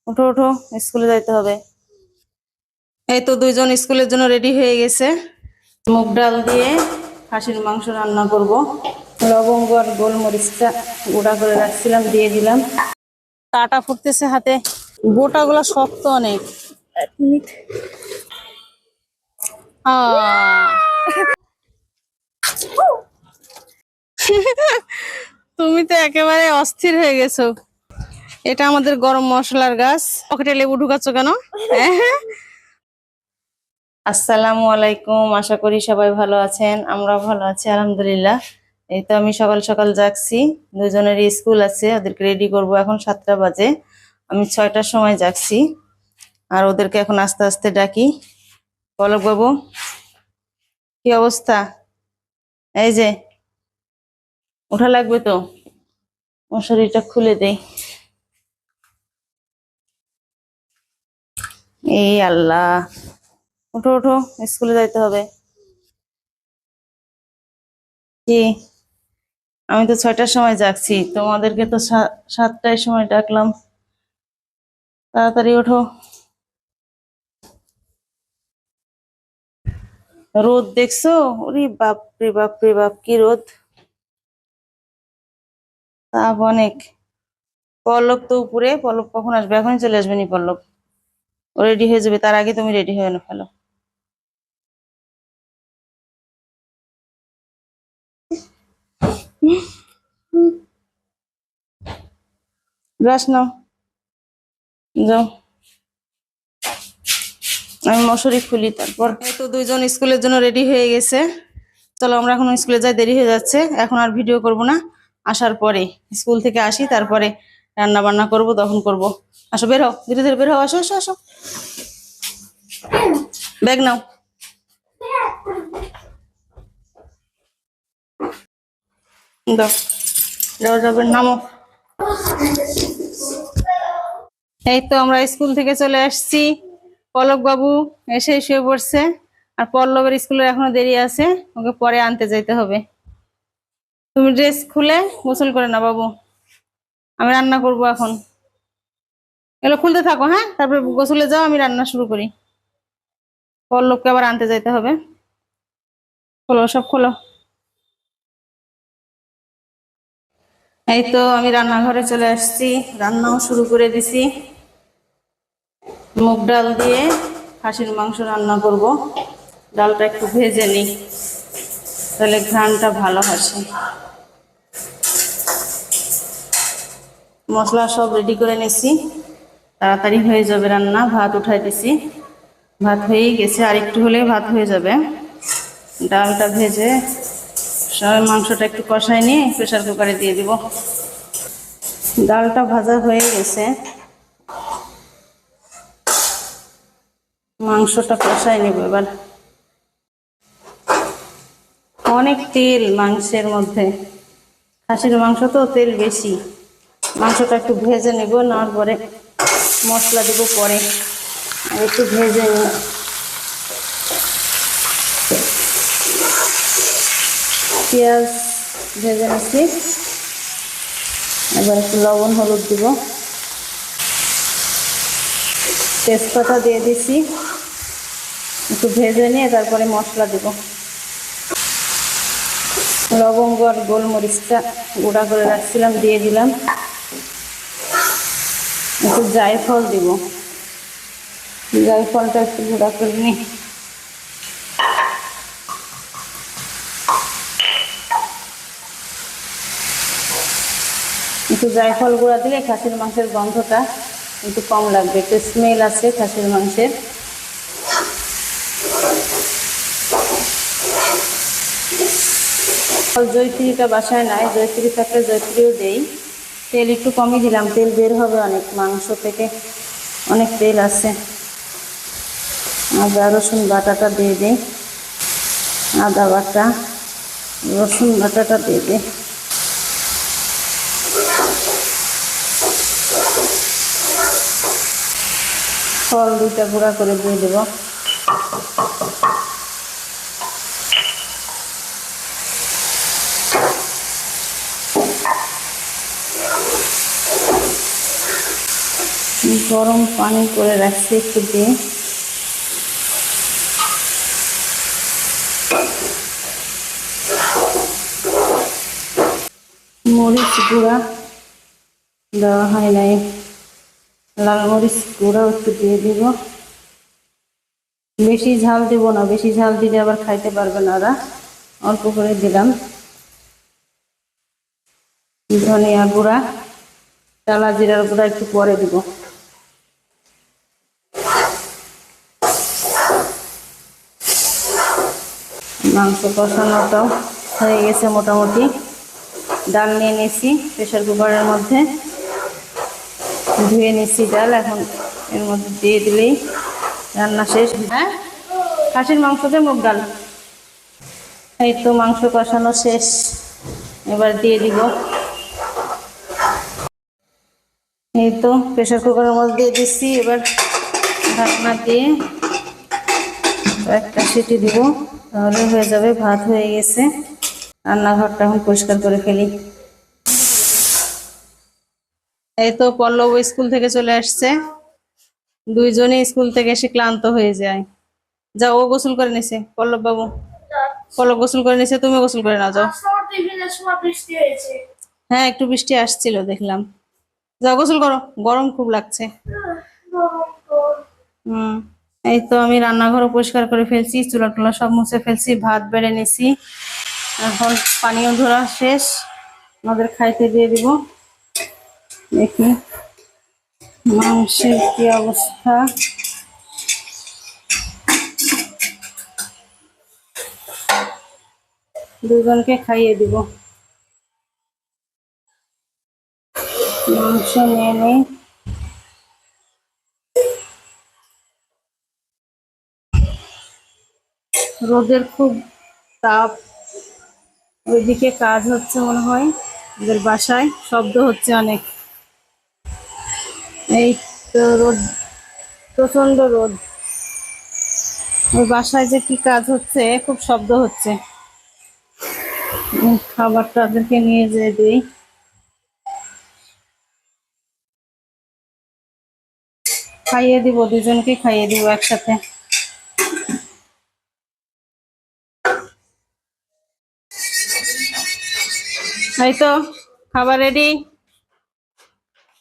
উঠো উঠো, স্কুলে যাইতে হবে। এই তো দুইজন স্কুলের জন্য রেডি হয়ে গেছে। মুগ ডাল দিয়ে খাসির মাংস রান্না করব। লবঙ্গ আর গোলমরিচটা গুঁড়া করে রাখছিলাম, দিয়ে দিলাম। কাটা ফুটতেছে হাতে, গোটাগুলো শক্ত অনেক। 1 মিনিট। তুমি তো একেবারে অস্থির হয়ে গেছো। এটা আমাদের গরম মশলার গাছ। পকেটে লেবু ঢুকাচ্ছ কেন? আসসালামু আলাইকুম, আশা করি সবাই ভালো আছেন। আমরা ভালো আছি আলহামদুলিল্লাহ। এই তো আমি সকাল সকাল জাগছি, দুজনেরই স্কুল আছে, ওদেরকে রেডি করব। এখন 7টা বাজে, আমি 6টার সময় জাগছি। আর ওদেরকে এখন আস্তে আস্তে ডাকি। পলক বাবু, কি অবস্থা? এই যে ওঠা লাগবে তো, মশারিটা খুলে দেই। এই আল্লাহ, উঠো উঠো, স্কুলে যাইতে হবে। কি, আমি তো 6টার সময় জাগছি, তোমাদেরকে তো 7টার সময় ডাকলাম। তাড়াতাড়ি ওঠো। রোদ দেখছো? ওরে বাপ রে বাপ রে বাপ, কি রোদ! তাপ অনেক। পল্লব তো উপরে, পল্লব কখন আসবে? এখনই চলে আসবে নি পল্লব? ও রেডি হয়ে যাবে, তার আগে তুমি রেডি হয়ে না ফেলো। ব্রাশ নাও, যাও। আমি মশারি খুলি তারপর। এই তো দুইজন স্কুলের জন্য রেডি হয়ে গেছে। চলো আমরা এখন স্কুলে যাই, দেরি হয়ে যাচ্ছে। এখন আর ভিডিও করব না, আসার পরে, স্কুল থেকে আসি তারপরে রান্না বান্না করব, তখন করব। আসো, বের হও, ধীরে ধীরে বের হও, আসো আসো আসো। ব্যাগ নাও, দাও, যাও যাবে, নামো। এই তো আমরা স্কুল থেকে চলে আসছি। পলক বাবু এসে শুয়ে পড়ছে, আর পল্লবের স্কুলের এখনো দেরি আছে, ওকে পরে আনতে যাইতে হবে। তুমি ড্রেস খুলে গোসল করে না বাবু, আমি রান্না করব এখন। এগুলো খুলতে থাকো, হ্যাঁ, তারপরে গোসলে যাও, আমি রান্না শুরু করি। পল্লবকে আবার আনতে যাইতে হবে। খোলো, সব খোলো। এই তো আমি রান্নাঘরে চলে আসছি, রান্নাও শুরু করে দিছি। মুগ ডাল দিয়ে খাসির মাংস রান্না করব। ডালটা একটু ভেজে নিই, তাহলে ঘ্রাণটা ভালো আসে। মশলা সব রেডি করে নিছি, তাড়াতাড়ি হয়ে যাবে রান্না। ভাত উঠাই দিছি, ভাত হয়েই গেছে, আর একটু হলে ভাত হয়ে যাবে। ডালটা ভেজে সব মাংসটা একটু কষাই নিয়ে প্রেসার কুকারে দিয়ে দিব। ডালটা ভাজা হয়ে গেছে, মাংসটা কষাই নেব এবার। অনেক তেল মাংসের মধ্যে, খাসির মাংস তো তেল বেশি। মাংসটা একটু ভেজে নেব, নেওয়ার পরে মশলা দেব পরে। আর একটু ভেজে নিই। পেঁয়াজ ভেজে নিচ্ছি, এবার একটু লবণ হলুদ দিব, তেজপাতা দিয়ে দিছি, একটু ভেজে নিয়ে তারপরে মশলা দেব। লবঙ্গ আর গোলমরিচটা গুঁড়া করে রাখছিলাম, দিয়ে দিলাম। একটু জায়ফল দিব, জায়ফলটা একটু গুঁড়া করে নিই। একটু জায়ফল গুঁড়া দিলে খাসির মাংসের গন্ধটা একটু কম লাগবে, একটু স্মেল আছে খাসির মাংসের। জয়ত্রীটা বাসায় নাই, জয়ত্রী থাকলে জয়ত্রীও দেই। তেল একটু কমই দিলাম, তেল বের হবে অনেক, মাংস থেকে অনেক তেল আছে। আদা রসুন বাটাটা দিয়ে দিই, আদা বাটা রসুন বাটাটা দিয়ে দিই। ফল 2টা গুঁড়া করে দিয়ে দেব। গরম পানি করে রাখছি একটু দিয়ে। মরিচ গুঁড়া দেওয়া হয় নাই, লাল মরিচ গুঁড়াও একটু দিয়ে দিব। বেশি ঝাল দিব না, বেশি ঝাল দিলে আবার খাইতে পারবে না ওরা। অল্প করে দিলাম। ধনিয়া গুঁড়া, টালা জিরার গুঁড়া একটু পরে দিব। মাংস কষানোটাও হয়ে গেছে মোটামুটি। ডাল নিয়ে নিয়েছি প্রেশার কুকারের মধ্যে, ধুয়ে নিচ্ছি ডাল। এখন এর মধ্যে দিয়ে দিলেই রান্না শেষ। হ্যাঁ, খাসির মাংস দিয়ে মুগ ডাল। এই তো মাংস কষানো শেষ, এবার দিয়ে দিব। এই তো প্রেশার কুকারের মধ্যে দিয়ে দিচ্ছি। এবার ঢাকনা দিয়ে একটা সিটি দিব, তাহলে হয়ে যাবে। ভাত হয়ে গেছে। রান্নাঘরটা এখন পরিষ্কার করে ফেলি। এই তো পল্লব স্কুল থেকে চলে আসছে। দুইজনই স্কুল থেকে এসে ক্লান্ত হয়ে যায়। যাও, ও গোসল করে নিছে। পল্লব বাবু, পল্লব গোসল করে নিছে, তুমি গোসল করে নাও, যাও। হ্যাঁ, একটু বৃষ্টি আসছিল দেখলাম। যাও গোসল করো, গরম খুব লাগছে। এই তো আমি রান্নাঘর পরিষ্কার করে ফেলছি, চুলা টুলা সব মুছে ফেলছি, ভাত বেড়ে নিছি। এখন পানীয় ধরা শেষ, আমাদের খাইতে দিয়ে দিব। দেখি মাংসের কি অবস্থা। দুজনকে খাইয়ে দিব। মাংস নিয়ে নেই। রোদের খুব তাপ, ওইদিকে কাজ হচ্ছে মনে হয়। ওদের বাসায় শব্দ হচ্ছে অনেক। এই তো রোদ, প্রচন্ড রোদ। ওই বাসায় যে কি কাজ হচ্ছে, খুব শব্দ হচ্ছে। খাবারটা ওদেরকে নিয়ে যেয়ে দিই। খাইয়ে দিব, দুজনকে খাইয়ে দিব একসাথে। এই তো খাবার রেডি,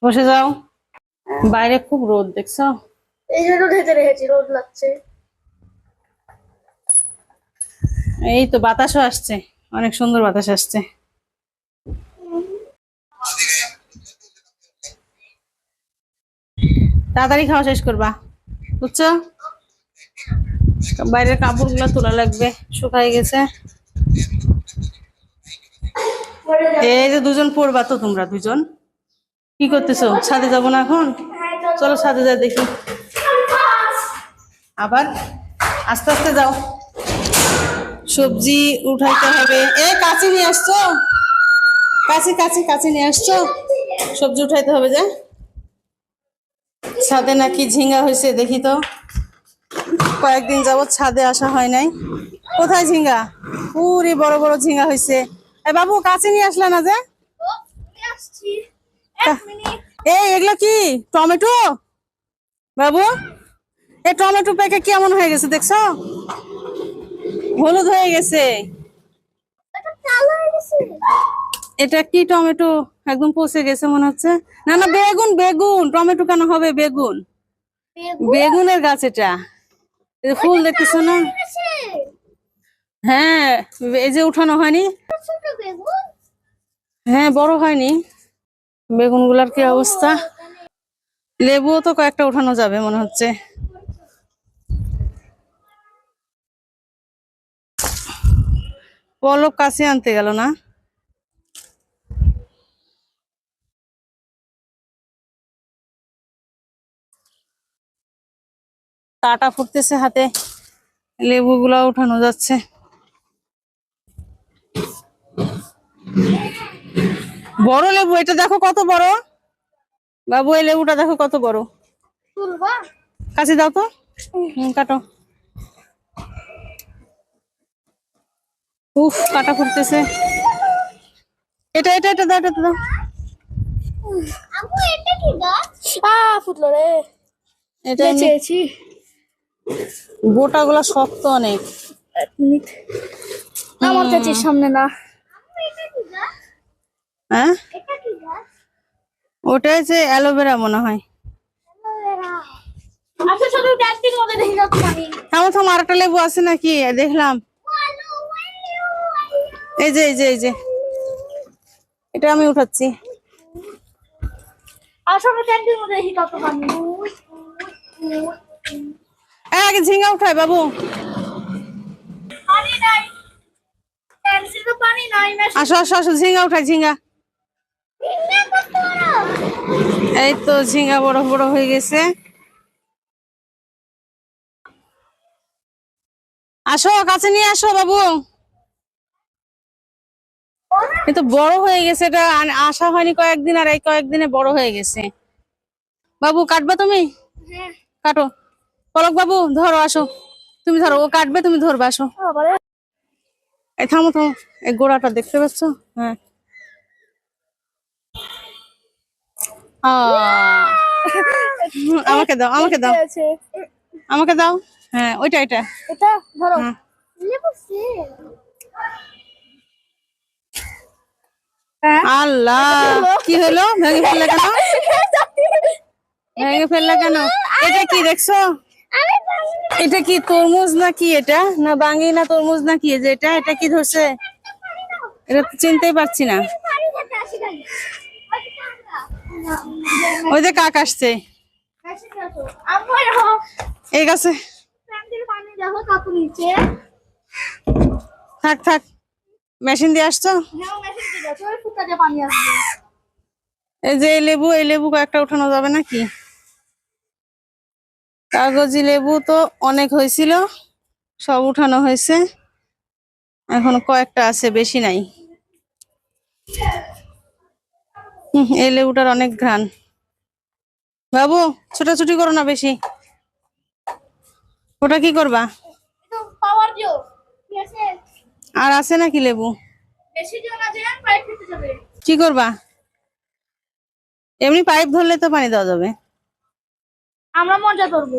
বসে যাও। বাইরে খুব রোদ, দেখছো? এই জন্য ঢেকে রেখেছি, রোদ লাগছে। এই তো বাতাসও আসছে, অনেক সুন্দর বাতাস আসছে। তাড়াতাড়ি খাওয়া শেষ করবা, বুঝছো? বাইরের কাপড় গুলা তোলা লাগবে, শুকাই গেছে। এই যে দুজন পড়বা তো, তোমরা দুজন কি করতেছো? ছাদে যাবো না এখন? চলো ছাদে যা দেখি। আবার আস্তে আস্তে যাও, সবজি উঠাইতে হবে। কাছে নিয়ে আসছো, কাছে কাছে কাছে নিয়ে আসছো, সবজি উঠাইতে হবে। যে ছাদে নাকি ঝিঙ্গা হয়েছে, দেখি তো। কয়েকদিন যাবত ছাদে আসা হয় নাই। কোথায় ঝিঙ্গা? পুরি বড় বড় ঝিঙ্গা হয়েছে। বাবু কাছে নিয়ে আসলে না যে? এগুলো কি টমেটো? বাবু, এই টমেটো পেকে কেমন হয়ে গেছে দেখছো? হলুদ হয়ে গেছে। এটা কি টমেটো? একদম পচে গেছে মনে হচ্ছে। না না, বেগুন বেগুন, টমেটো কেন হবে? বেগুন, বেগুনের গাছ এটা। ফুল দেখতেছো না? হ্যাঁ, এই যে উঠানো হয়নি। হ্যাঁ, বড় হয়নি। বেগুন গুলার কি অবস্থা। লেবুও তো কয়েকটা উঠানো যাবে মনে হচ্ছে। পলক কাছে আনতে গেল না। কাটা ফুটতেছে হাতে, লেবু গুলা উঠানো যাচ্ছে। বড় লেবু এটা, দেখো কত বড়। বাবু, এই লেবুটা দেখো কত বড়। কাছে দাও তো, কাটো। উফ, কাটা ফুটতেছে। এটা এটা এটা দাও, এটা দাও। আম্মু এটা কি গাছ? ফুটলো রে। এটা চেয়েছি। গোটাগুলো শক্ত অনেক। 1 মিনিট। আমার কাছে সামনে না। আম্মু এটা কি গাছ? হ্যাঁ, এটা কি গাছ? ওটা হচ্ছে অ্যালোভেরা মনে হয়। আচ্ছা শুধু ক্যান্টিন মধ্যে দেখি না পানি। থামো থামো, আরেকটা লেবু আছে নাকি দেখলাম। এই যে এই যে এই যে, এটা আমি উঠাচ্ছি। আসলে ক্যান্টিন মধ্যে দেখি কত পানি। আগে ঝিঙ্গা উঠাই বাবু। পানি নাই। ক্যান্টিনে তো পানি নাই। আসো আসো আসো, ঝিঙ্গা উঠাই ঝিঙ্গা। এই তো ঝিঙ্গা বড় বড় হয়ে গেছে। আসো কাছে নিয়ে আসো বাবু। এ তো বড় হয়ে গেছে, এটা আসা হয়নি কয়েকদিন, আর এই কয়েকদিনে বড় হয়ে গেছে। বাবু কাটবা তুমি? কাটো। পলক বাবু ধরো, আসো তুমি ধরো, ও কাটবে তুমি ধরবে, আসো। এই থামো থামো, এই গোড়াটা দেখতে পাচ্ছ? হ্যাঁ। আমাকে দাও আমাকে দাও আমাকে দাও। হ্যাঁ ওইটা এটা। এটা ধরো। হ্যাঁ। লেবু সেম। আল্লাহ, কি হলো? ভেঙে ফেললে কেন? ভেঙে ফেললে কেন? এটা কি দেখছো? এটা কি তরমুজ না কি? এটা না বাঙ্গি না তরমুজ না কি? এই যে এটা, এটা কি ধরছে? এটা তো চিনতেই পারছি না। ওই যে কাক আসছে এই গাছে। থাক থাক, মেশিন দিয়ে আসছো? এই যে এই লেবু, এই লেবু কয়েকটা উঠানো যাবে নাকি? কাগজি লেবু তো অনেক হয়েছিল, সব উঠানো হয়েছে, এখন কয়েকটা আছে, বেশি নাই। এই লেবুটার অনেক ঘ্রাণ। বাবু ছোটাছুটি করো না বেশি। ওটা কি করবা? আর আছে নাকি লেবু? কি করবা? এমনি পাইপ ধরলে তো পানি দেওয়া যাবে। আমরা মজা করবো।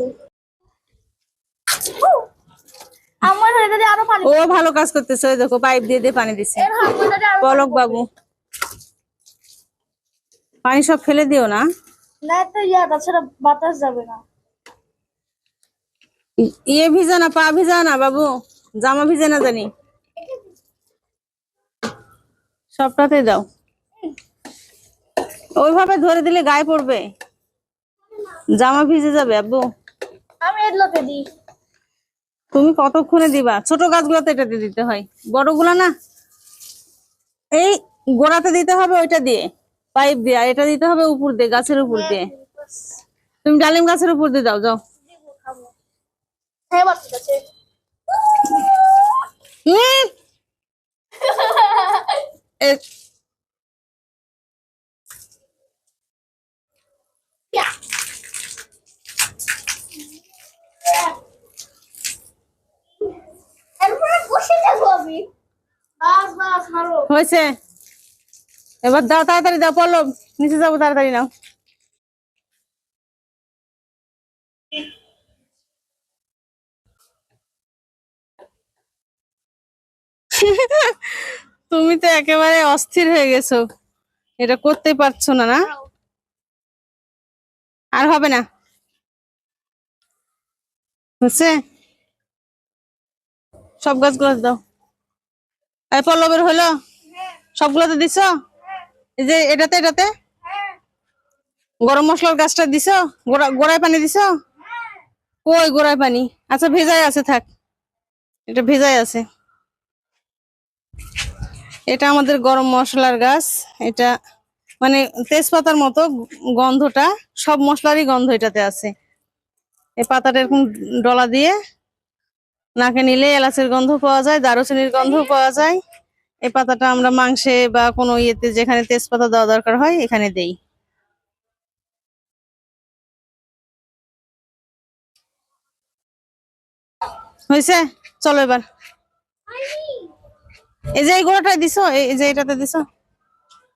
আমার হয়ে যদি আরো পানি। ও ভালো কাজ করতেছে, ওই দেখো পাইপ দিয়ে দিয়ে পানি দিচ্ছে। পলক বাবু, পানি সব ফেলে দিও না। না তো তাছাড়া বাতাস যাবে না। ইয়ে ভিজা না, পা ভিজা না বাবু, জামা ভিজে না জানি। সবটাতে দাও, ওইভাবে ধরে দিলে গায়ে পড়বে, জামা ভিজে যাবে আব্বু। আমি এগুলোতে দিই। তুমি কতক্ষণে দিবা? ছোট গাছগুলোতে এটাতে দিতে হয়, বড়গুলা না। এই গোড়াতে দিতে হবে ওইটা দিয়ে, পাইপ দিয়ে, আর এটা দিতে হবে উপর দিয়ে, গাছের উপর দিয়ে। তুমি ডালিম গাছের উপর দিয়ে দাও, যাও। হ্যাঁ ঠিক আছে। এ- এরপরে বসে যাবো আমি। বাস বাস মারো। হয়েছে, এবার দাও তাড়াতাড়ি দাও, পল্লব নিচে যাবো, তাড়াতাড়ি নাও। তুমি তো একেবারে অস্থির হয়ে গেছো, এটা করতে পারছো না, না? আর হবে না, হচ্ছে। সব গাছগুলো দাও। এই পল্লবের হলো? সবগুলোতে দিছো? এই যে এটাতে, এটাতে গরম মশলার গাছটা দিছো? গোড়ায় পানি দিছো? কই গোড়ায় পানি? আচ্ছা ভেজাই আছে, থাক, এটা ভেজাই আছে। এটা আমাদের গরম মশলার গাছ। এটা মানে তেজপাতার মতো গন্ধটা, সব মশলারই গন্ধ এটাতে আছে। এই পাতাটা এরকম ডলা দিয়ে নাকে নিলে এলাচের গন্ধ পাওয়া যায়, দারুচিনির গন্ধ পাওয়া যায়। এই পাতাটা আমরা মাংসে বা কোনো ইয়েতে যেখানে তেজপাতা দেওয়া দরকার হয় এখানে দেই। হয়েছে, চলো এবার। এই যে এই গোড়াটায় দিছো, এই যে এটাতে দিছো।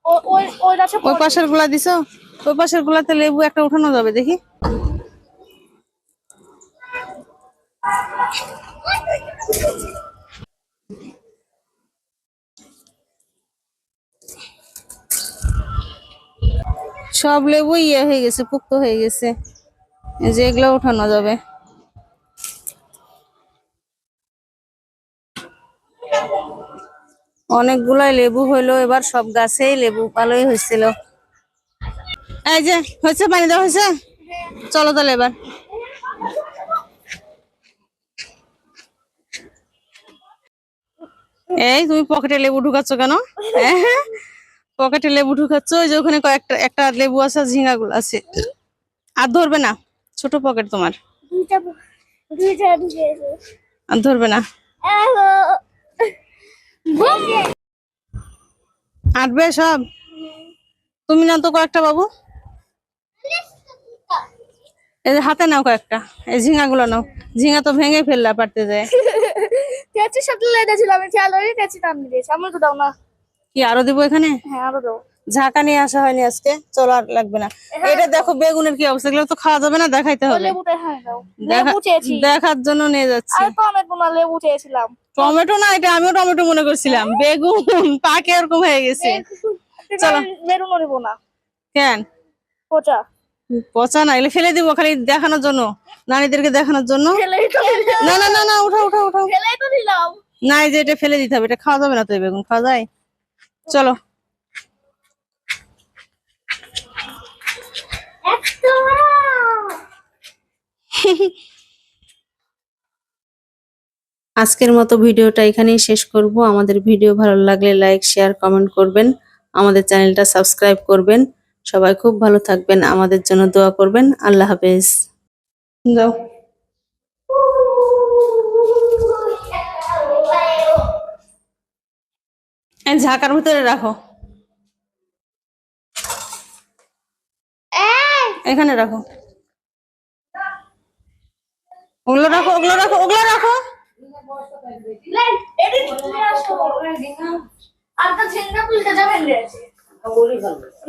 ওই গাছে ওই পাশের গুলা দিছো? ওই পাশের গুলাতে লেবু একটা উঠানো যাবে দেখি। সব লেবু ইয়ে হয়ে গেছে, পুক্ত হয়ে গেছে, এই যে এগুলা উঠানো যাবে। অনেকগুলাই লেবু হইলো এবার, সব গাছেই লেবু ভালোই হয়েছিল। এই যে হয়েছে, পানি দেওয়া হয়েছে, চলো তাহলে এবার। এই তুমি পকেটে লেবু ঢুকাচ্ছ কেন? পকেটে লেবু ঢুকাচ্ছ? ওই যে ওখানে কয়েকটা, একটা লেবু আছে, ঝিঙ্গা গুলো আছে, আর ধরবে না, ছোট পকেট তোমার, দুইটা দুইটা ঢুকেছে। আর ধরবে না, আটবে সব। তুমি না তো কয়েকটা বাবু, এই যে হাতে নাও কয়েকটা, এই ঝিঙ্গা গুলো নাও, ঝিঙ্গা তো ভেঙে ফেললা পারতে যায়। তেঁচির সাথে লেগে ছিল, আমি খেয়াল করি তেঁচি নাম দিয়েছি। আমার তো দাও না। কি আরো দিব এখানে? হ্যাঁ আরো দাও। ঝাঁকা নিয়ে আসা হয়নি আজকে, চলো আর লাগবে না। এটা দেখো বেগুনের কি অবস্থা, এগুলো তো খাওয়া যাবে না, দেখাইতে হবে। লেবুটা হ্যাঁ দাও। লেবু চেয়েছি, দেখার জন্য নিয়ে যাচ্ছি। আর টমেটো না, লেবু চেয়েছিলাম। টমেটো না, এটা আমিও টমেটো মনে করছিলাম, বেগুন পাকে এরকম হয়ে গেছে। চলো। বেরোনো নেবো না। কেন? পচা। পচা না, এগুলো ফেলে দিব খালি দেখানোর জন্য, নারীদেরকে দেখানোর জন্য। ফেলেই তো দিলাম। না না না না, উঠাও উঠাও উঠাও। ফেলেই তো দিলাম। না, এই যে এটা ফেলে দিতে হবে, এটা খাওয়া যাবে না তো, এই বেগুন খাওয়া যায়? চলো। আজকের মতো ভিডিওটা এখানেই শেষ করব। আমাদের ভিডিও ভালো লাগলে লাইক, শেয়ার, কমেন্ট করবেন। আমাদের চ্যানেলটা সাবস্ক্রাইব করবেন। সবাই খুব ভালো থাকবেন, আমাদের জন্য দোয়া করবেন। আল্লাহ হাফেজ। যাও। এই ঝাঁকার ভিতরে রাখো, এখানে রাখো, ওগুলো রাখো, ওগুলো রাখো, ওগুলো রাখো।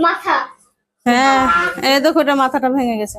মাথা। হ্যাঁ, এই দেখো, এটা মাথাটা ভেঙে গেছে।